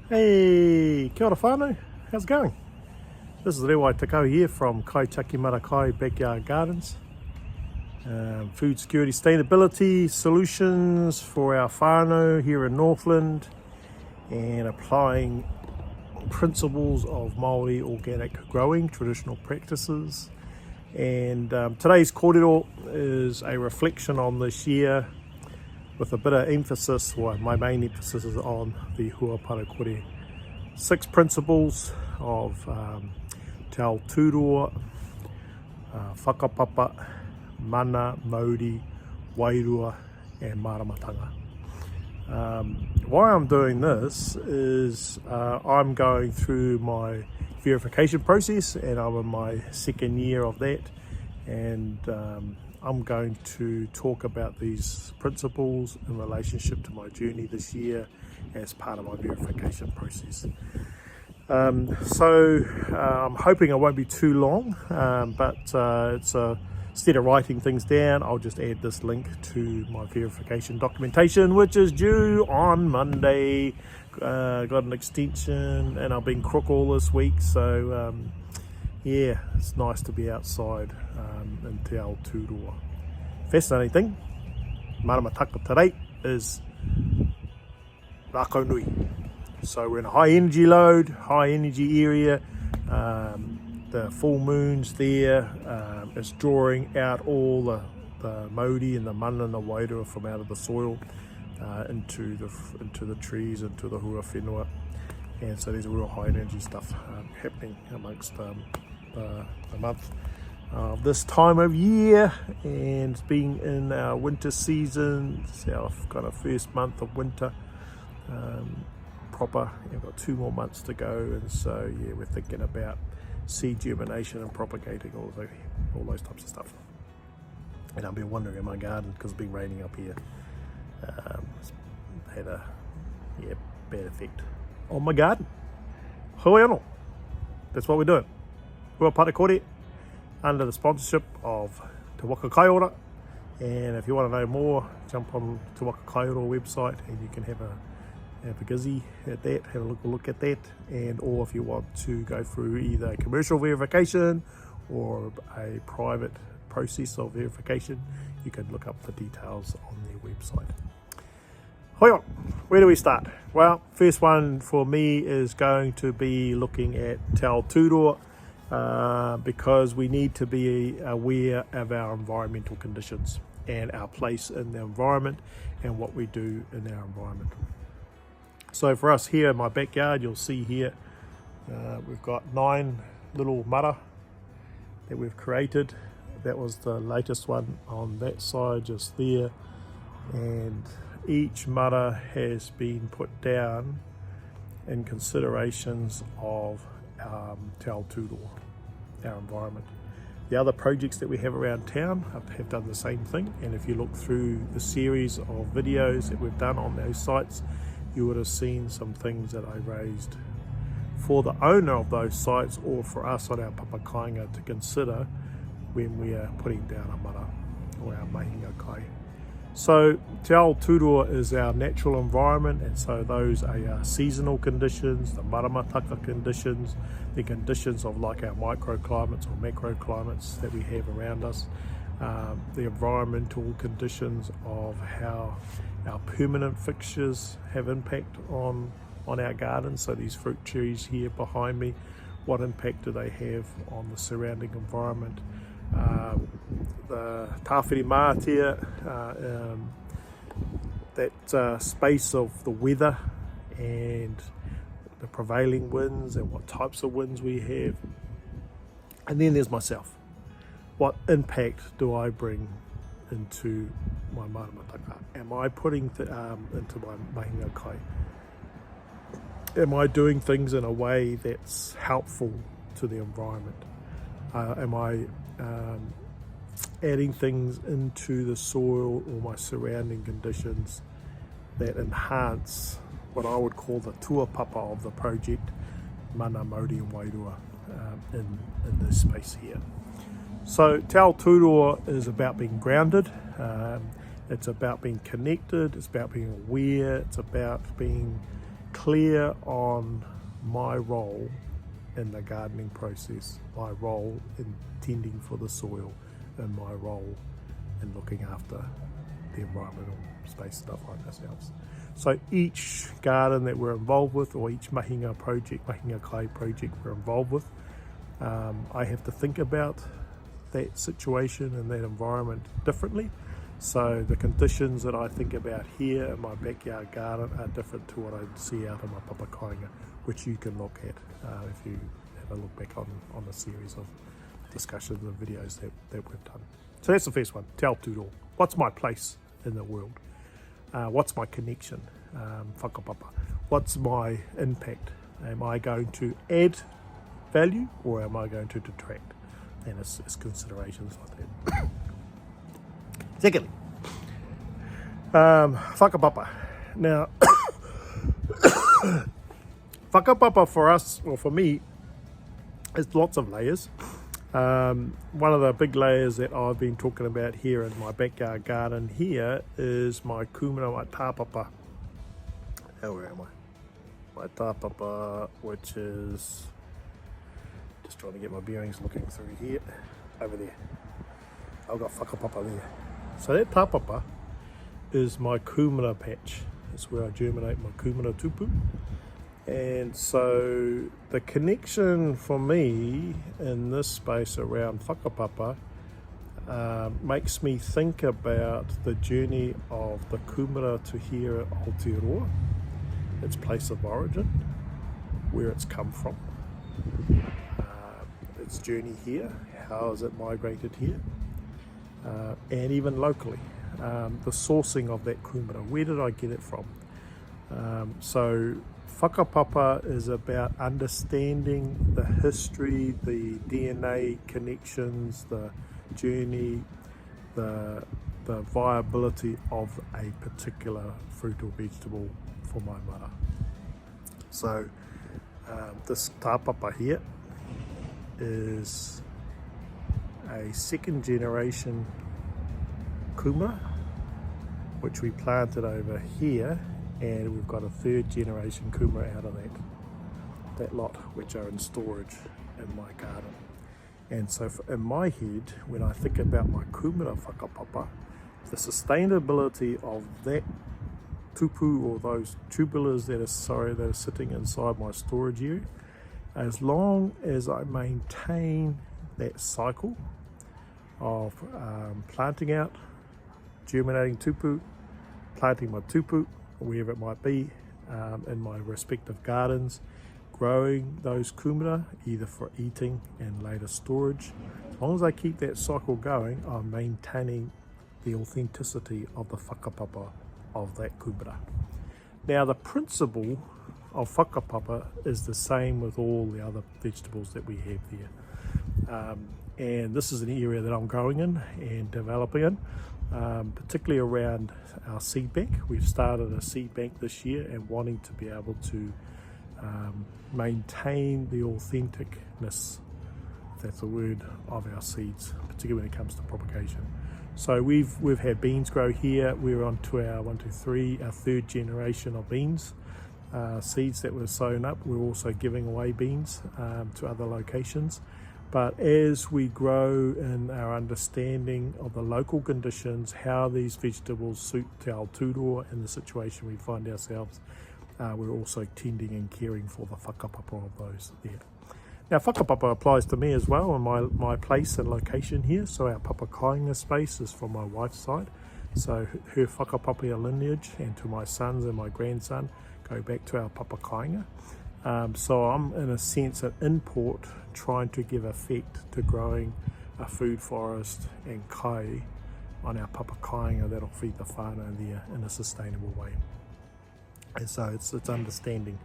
Hey, kia ora whānau, how's it going? This is Rewai Takau here from Kaitaki Marakai Backyard Gardens. Food security sustainability solutions for our whānau here in Northland and applying principles of Māori organic growing, traditional practices. And today's kōrero is a reflection on this year with a bit of emphasis, well, my main emphasis is on the Hua Parakore 6 principles of te ao tūroa, whakapapa, mana, Māori, wairua and maramatanga. Why I'm doing this is I'm going through my verification process and I'm in my second year of that, and I'm going to talk about these principles in relationship to my journey this year as part of my verification process. So I'm hoping it won't be too long, but instead of writing things down, I'll just add this link to my verification documentation, which is due on Monday. Got an extension and I've been crook all this week, so yeah, it's nice to be outside in te ao tūroa. Fascinating thing, maramataka today is rako nui. So we're in a high energy load, high energy area. The full moon's there. It's drawing out all the Māori and the mana and the wairua from out of the soil into the trees, into the hua whenua. And so there's a real high energy stuff happening amongst the month this time of year, and being in our winter season. It's our kind of first month of winter proper. We've got 2 more months to go, and so yeah, we're thinking about seed germination and propagating all those types of stuff. And I've been wandering in my garden because it's been raining up here. It's had a bad effect on my garden. Hoi anō. That's what we're doing. Hua Parakore, under the sponsorship of Te Waka Kaiora. And if you want to know more, jump on Te Waka Kaiora website and you can have a gizzy at that, have a look at that. And or if you want to go through either a commercial verification or a private process of verification, you can look up the details on their website. Hoi on, where do we start? Well, first one for me is going to be looking at te ao tūroa, because we need to be aware of our environmental conditions and our place in the environment and what we do in our environment. So for us here in my backyard, you'll see here we've got 9 little mara that we've created. That was the latest one on that side just there, and each mara has been put down in considerations of te ao tūroa, our environment. The other projects that we have around town have done the same thing, and if you look through the series of videos that we've done on those sites, you would have seen some things that I raised for the owner of those sites or for us on our papakainga to consider when we are putting down a mara or our mahinga kai. So te ao tūroa is our natural environment, and so those are our seasonal conditions, the maramataka conditions, the conditions of like our microclimates or macroclimates that we have around us, the environmental conditions of how our permanent fixtures have impact on our gardens. So these fruit trees here behind me, what impact do they have on the surrounding environment? The tāwhiri mātia, that space of the weather and the prevailing winds and what types of winds we have. And then there's myself. What impact do I bring into my maramataka? Am I putting into my mahinga kai? Am I doing things in a way that's helpful to the environment? Am I adding things into the soil or my surrounding conditions that enhance what I would call the tuapapa of the project, mana, Māori and wairua, in this space here? So te ao tūroa is about being grounded, it's about being connected, it's about being aware, it's about being clear on my role in the gardening process, my role in tending for the soil, and my role in looking after the environmental space that I find ourselves. So each garden that we're involved with, or each mahinga project, mahinga kai project we're involved with, I have to think about that situation and that environment differently. So the conditions that I think about here in my backyard garden are different to what I see out in my papakainga, which you can look at if you have a look back on the series of discussions and videos that we've done. So that's the first one, te ao tūroa. What's my place in the world? What's my connection? Whakapapa. What's my impact? Am I going to add value or am I going to detract? And it's considerations like that. Secondly, whakapapa. Now, whakapapa for us, or for me, is lots of layers. One of the big layers that I've been talking about here in my backyard garden here is my kumara, my tāpapa. Now where am I? My tāpapa, which is, just trying to get my bearings looking through here, over there. I've got whakapapa there. So that tāpapa is my kumara patch. That's where I germinate my kumara tupu. And so the connection for me in this space around whakapapa makes me think about the journey of the kumara to here at Aotearoa, its place of origin, where it's come from, its journey here, how has it migrated here, and even locally, the sourcing of that kumara, where did I get it from? So whakapapa is about understanding the history, the DNA connections, the journey, the viability of a particular fruit or vegetable for my mara. So this tāpapa here is a second generation kumara, which we planted over here, and we've got a third generation kumara out of that lot, which are in storage in my garden. And so in my head, when I think about my kumara whakapapa, the sustainability of that tupu, or those tubulars that are sitting inside my storage area, as long as I maintain that cycle of planting out, germinating tupu, planting my tupu, wherever it might be, in my respective gardens, growing those kumara either for eating and later storage. As long as I keep that cycle going, I'm maintaining the authenticity of the whakapapa of that kumara. Now the principle of whakapapa is the same with all the other vegetables that we have there. And this is an area that I'm growing in and developing in, particularly around our seed bank. We've started a seed bank this year and wanting to be able to maintain the authenticness, if that's a word, of our seeds, particularly when it comes to propagation. So we've had beans grow here. We're on to our our third generation of beans. Seeds that were sown up. We're also giving away beans to other locations. But as we grow in our understanding of the local conditions, how these vegetables suit te ao tūroa and the situation we find ourselves, we're also tending and caring for the whakapapa of those there. Now whakapapa applies to me as well, and my place and location here. So our papakainga space is from my wife's side. So her whakapapa lineage, and to my sons and my grandson, go back to our papakainga. So I'm in a sense an import trying to give effect to growing a food forest and kai on our papakainga that'll feed the whānau there in a sustainable way. And so it's understanding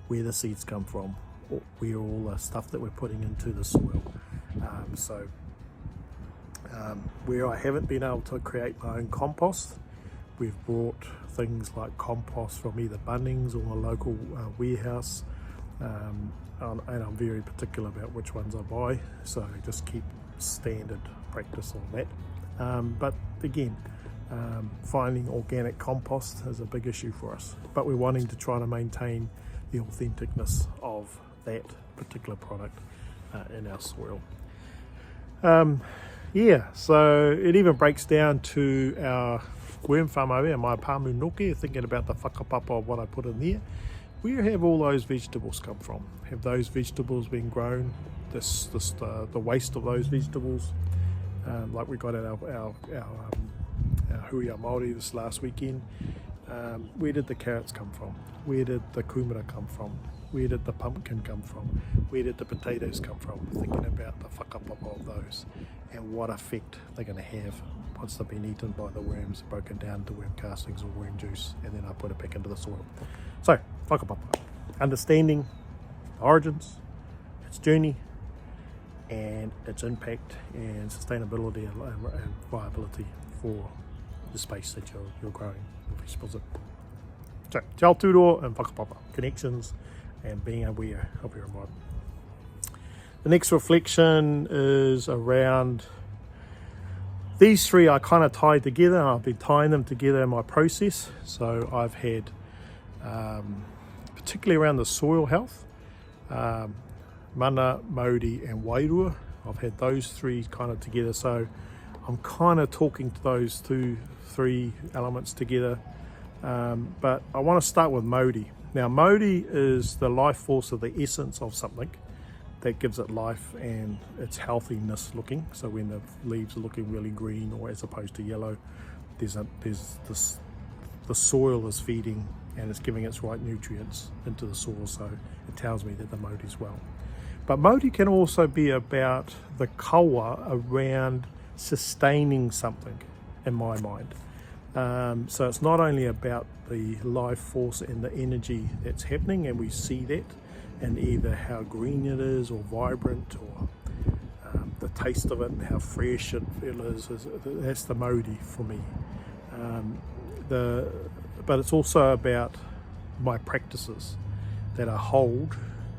where the seeds come from, where all the stuff that we're putting into the soil. Where I haven't been able to create my own compost, we've bought things like compost from either Bunnings or a local warehouse, and I'm very particular about which ones I buy, so just keep standard practice on that. But again, Finding organic compost is a big issue for us, but we're wanting to try to maintain the authenticness of that particular product in our soil. So it even breaks down to our worm farm over here, my Pāmu Noke, thinking about the whakapapa of what I put in there. Where have all those vegetables come from? Have those vegetables been grown? The waste of those vegetables, like we got at our Hui Māori this last weekend. Where did the carrots come from? Where did the kumara come from? Where did the pumpkin come from? Where did the potatoes come from? Thinking about the whakapapa of those and what effect they're going to have once they've been eaten by the worms, broken down to worm castings or worm juice, and then I put it back into the soil. So, whakapapa. Understanding the origins, its journey, and its impact and sustainability and viability for the space that you're growing the vegetables in. So, te Aotearoa and whakapapa, connections and being aware of your environment. The next reflection is around these three. I kind of tied together. I've been tying them together in my process. So I've had, particularly around the soil health, mana, mauri and wairua. I've had those three kind of together. So I'm kind of talking to those three elements together. But I want to start with mauri. Now, mauri is the life force of the essence of something that gives it life and its healthiness looking. So when the leaves are looking really green or as opposed to yellow, the soil is feeding and it's giving its right nutrients into the soil. So it tells me that the mauri is well. But mauri can also be about the kawa around sustaining something, in my mind. So it's not only about the life force and the energy that's happening, and we see that in either how green it is or vibrant or the taste of it and how fresh it is. That's the mauri for me. But it's also about my practices that I hold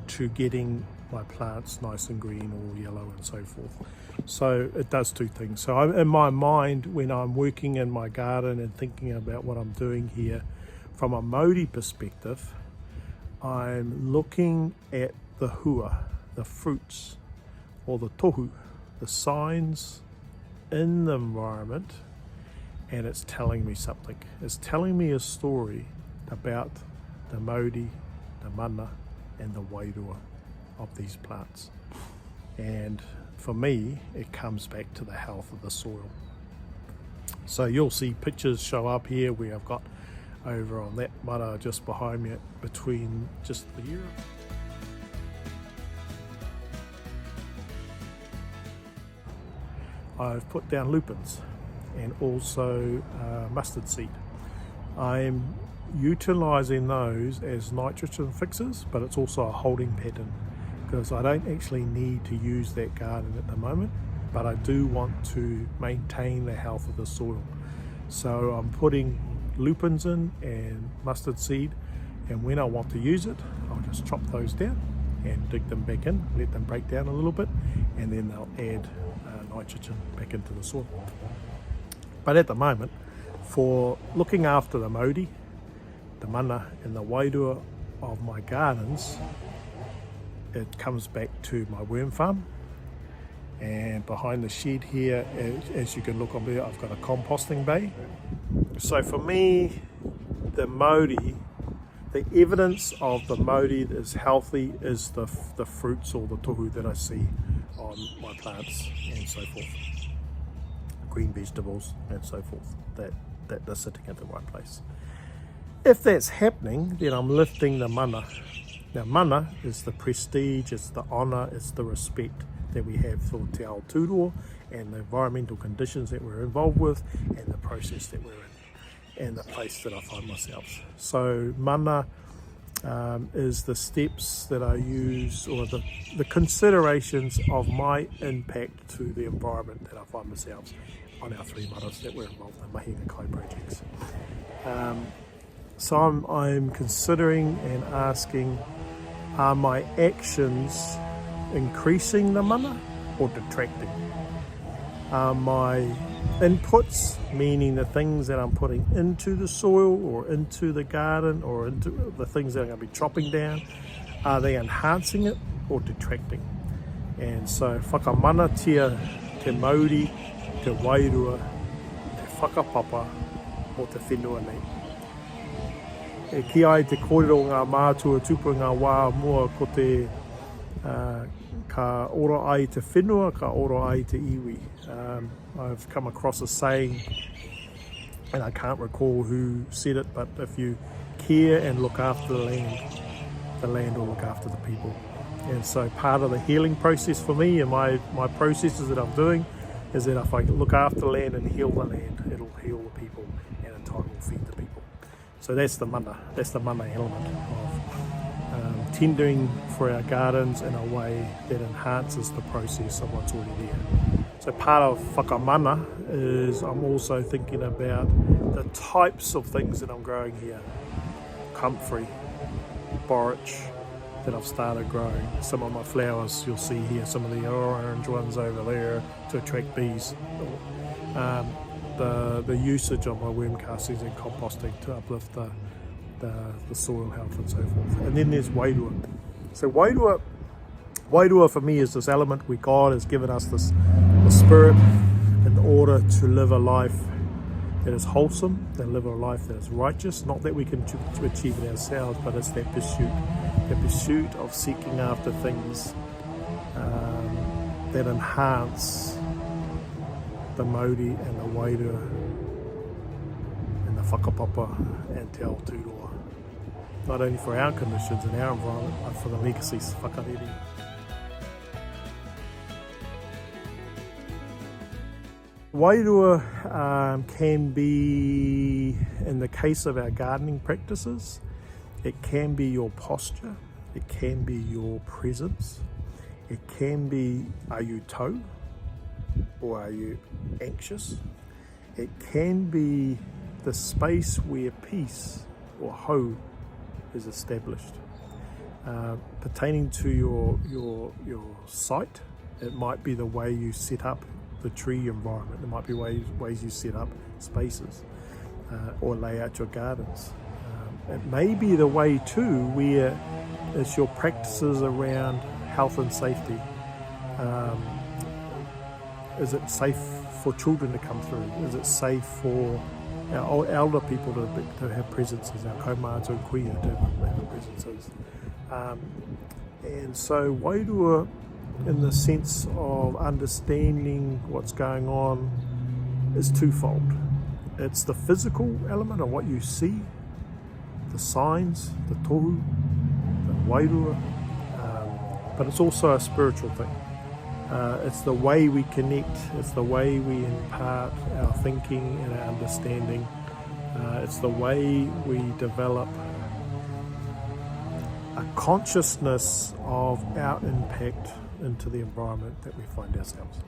to getting my plants nice and green or yellow and so forth. So it does two things. So in my mind, when I'm working in my garden and thinking about what I'm doing here, from a mauri perspective, I'm looking at the hua, the fruits, or the tohu, the signs in the environment, and it's telling me something. It's telling me a story about the mauri, the mana, and the wairua of these plants. And for me, it comes back to the health of the soil. So you'll see pictures show up here where I've got over on that mana just behind me, between just the year. I've put down lupins and also mustard seed. I'm utilising those as nitrogen fixers, but it's also a holding pattern, because I don't actually need to use that garden at the moment, but I do want to maintain the health of the soil. So I'm putting lupins in and mustard seed, and when I want to use it, I'll just chop those down and dig them back in, let them break down a little bit, and then they'll add nitrogen back into the soil. But at the moment, for looking after the mauri, the mana and the wairua of my gardens, it comes back to my worm farm. And behind the shed here, as you can look on there, I've got a composting bay. So for me, the mauri, the evidence of the mauri that is healthy is the fruits or the tohu that I see on my plants and so forth. Green vegetables and so forth, that they're sitting at the right place. If that's happening, then I'm lifting the mana. Now, mana is the prestige, it's the honour, it's the respect that we have for te Aotearoa and the environmental conditions that we're involved with and the process that we're in and the place that I find myself. So mana is the steps that I use, or the considerations of my impact to the environment that I find myself on our three maras that we're involved in, mahi and kai projects. So I'm considering and asking, are my actions increasing the mana or detracting? my inputs, meaning the things that I'm putting into the soil or into the garden or into the things that I'm going to be chopping down. Are they enhancing it or detracting? And so whakamanatia te Māori, te wairua, te whakapapa o te whenua nei. E ki ai te kōrero ngā mātua tupu ngā wā mua ko te ka oro ai te whenua, ka oro ai te iwi. I've come across a saying, and I can't recall who said it, but if you care and look after the land will look after the people. And so part of the healing process for me and my processes that I'm doing is that if I look after the land and heal the land, it'll heal the people and in time will feed the people. So that's the mana element of tendering for our gardens in a way that enhances the process of what's already there. So part of whakamana is I'm also thinking about the types of things that I'm growing here. Comfrey, borage that I've started growing. Some of my flowers you'll see here, some of the orange ones over there to attract bees. The usage of my worm castings and composting to uplift the soil health and so forth. And then there's wairua. So wairua for me is this element where God has given us the spirit in order to live a life that is wholesome, that live a life that is righteous. Not that we can achieve it ourselves, but it's that pursuit of seeking after things that enhance the Māori and the wairua and the whakapapa and te Aotearoa. Not only for our conditions and our environment, but for the legacies whakarere. Wairua can be, in the case of our gardening practices, it can be your posture, it can be your presence, it can be, are you tau or are you anxious? It can be the space where peace or hou is established. Pertaining to your site, it might be the way you set up the tree environment. There might be ways you set up spaces or lay out your gardens. It may be the way too where it's your practices around health and safety. Is it safe for children to come through? Is it safe for our elder people to have presences, our kaumātua and kuia to have presences? And so wairua, in the sense of understanding what's going on, is twofold. It's the physical element of what you see, the signs, the tohu, the wairua, but it's also a spiritual thing. It's the way we connect, it's the way we impart our thinking and our understanding. It's the way we develop a consciousness of our impact into the environment that we find ourselves.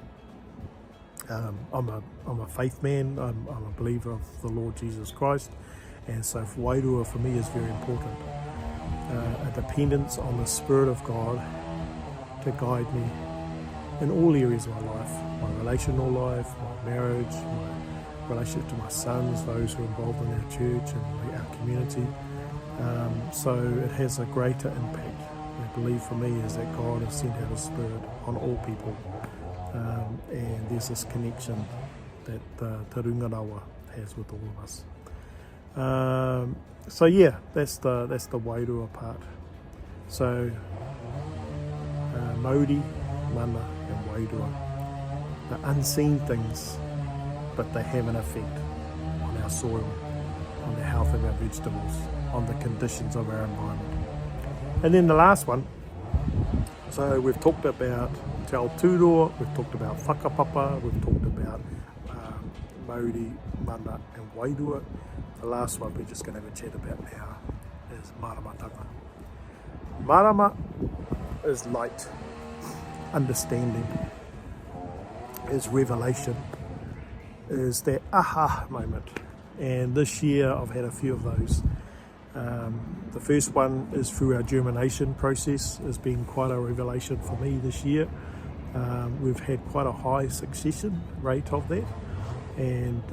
I'm a faith man, I'm a believer of the Lord Jesus Christ, and so wairua for me is very important. A dependence on the Spirit of God to guide me in all areas of my life, my relational life, my marriage, my relationship to my sons, those who are involved in our church and our community. So it has a greater impact. I believe for me is that God has sent out His Spirit on all people, and there's this connection that Te Rungarawa has with all of us. So yeah, that's the wairua part. So Māori, mana and wairua, the unseen things, but they have an effect on our soil, on the health of our vegetables, on the conditions of our environment. And then the last one, so we've talked about te Aotearoa, we've talked about whakapapa, we've talked about Māori, mana and wairua. The last one we're just going to have a chat about now is maramatanga. Marama is light, understanding, is revelation, is that aha moment. And this year I've had a few of those. The first one is through our germination process. Has been quite a revelation for me this year. We've had quite a high succession rate of that, and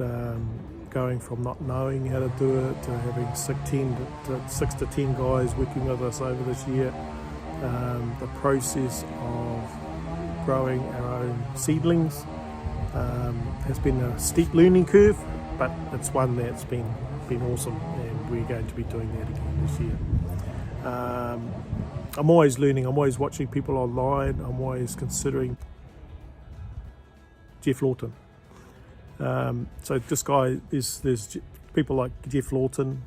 going from not knowing how to do it to having 6 to 10 guys working with us over this year. The process of growing our own seedlings has been a steep learning curve, but it's one that's been awesome, and we're going to be doing that again this year. I'm always learning, I'm always watching people online, I'm always considering. Jeff Lawton. So this guy, there's people like Jeff Lawton,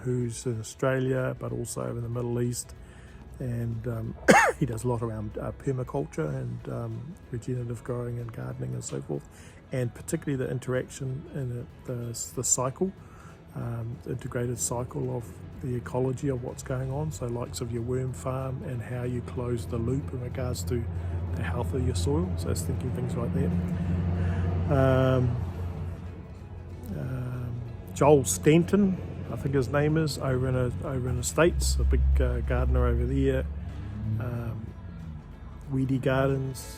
who's in Australia but also in the Middle East, and he does a lot around permaculture and regenerative growing and gardening and so forth, and particularly the interaction in the cycle, the integrated cycle of the ecology of what's going on, so likes of your worm farm and how you close the loop in regards to the health of your soil, so it's thinking things like that. Joel Stanton, I think his name is, over in the States, a big gardener over there. Weedy Gardens.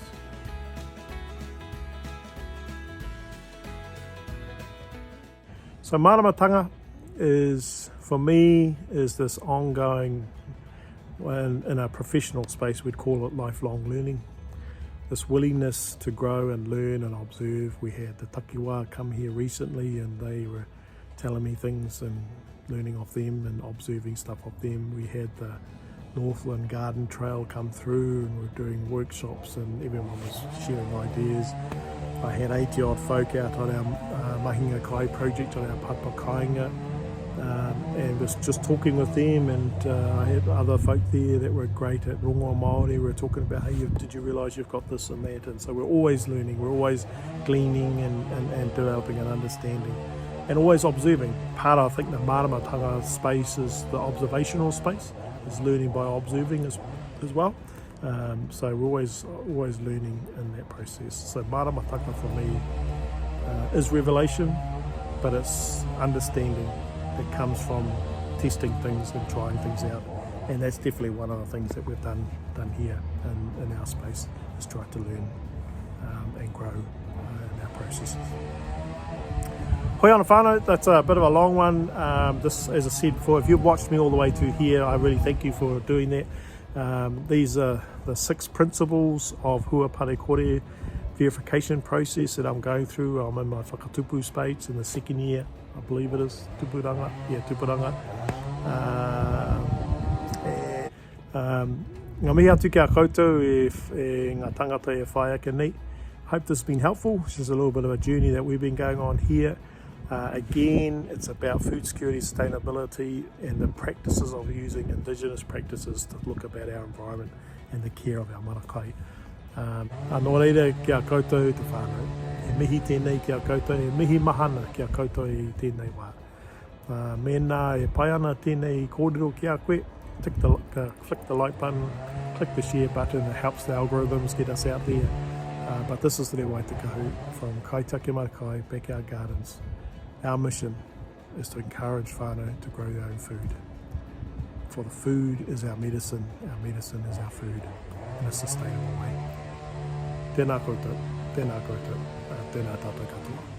So maramatanga is, for me, is this ongoing, in a professional space we'd call it lifelong learning. This willingness to grow and learn and observe. We had the takiwā come here recently, and they were telling me things and learning off them and observing stuff off them. We had the Northland Garden Trail come through, and we're doing workshops and everyone was sharing ideas. I had 80 odd folk out on our Mahinga Kai project on our Papakainga, and was just talking with them, and I had other folk there that were great at rongoa Māori. We were talking about, hey, did you realise you've got this and that? And so we're always learning, we're always gleaning and developing an understanding, and always observing. Part of, I think, the maramatanga space is the observational space, is learning by observing as well. So we're always learning in that process. So maramatanga for me is revelation, but it's understanding that comes from testing things and trying things out, and that's definitely one of the things that we've done here in our space, is try to learn and grow in our processes. Hoi ana whānau, that's a bit of a long one. This, as I said before, if you've watched me all the way to here, I really thank you for doing that. These are the 6 principles of Hua Parakore verification process that I'm going through. I'm in my whakatupu space in the 2nd year, I believe it is, tupuranga. Ngā mihi atu kia koutou e ngā tangata e whai ake nei. Hope this has been helpful. It's just a little bit of a journey that we've been going on here. Again, it's about food security, sustainability, and the practices of using indigenous practices to look about our environment and the care of our marakai. Anō reira kia koutou te whānau. E mihi tēnei kia koutou, e mihi mahana kia koutou i tēnei wā. Mēnā e pai ana tēnei kōrero ki a koe. Click the like button, click the share button. It helps the algorithms get us out there. But this is the Re Waitakahu from Kaitake Marakai, Backyard Gardens. Our mission is to encourage whānau to grow their own food. For the food is our medicine is our food in a sustainable way. Tēnā koutou, tēnā tātou katoa.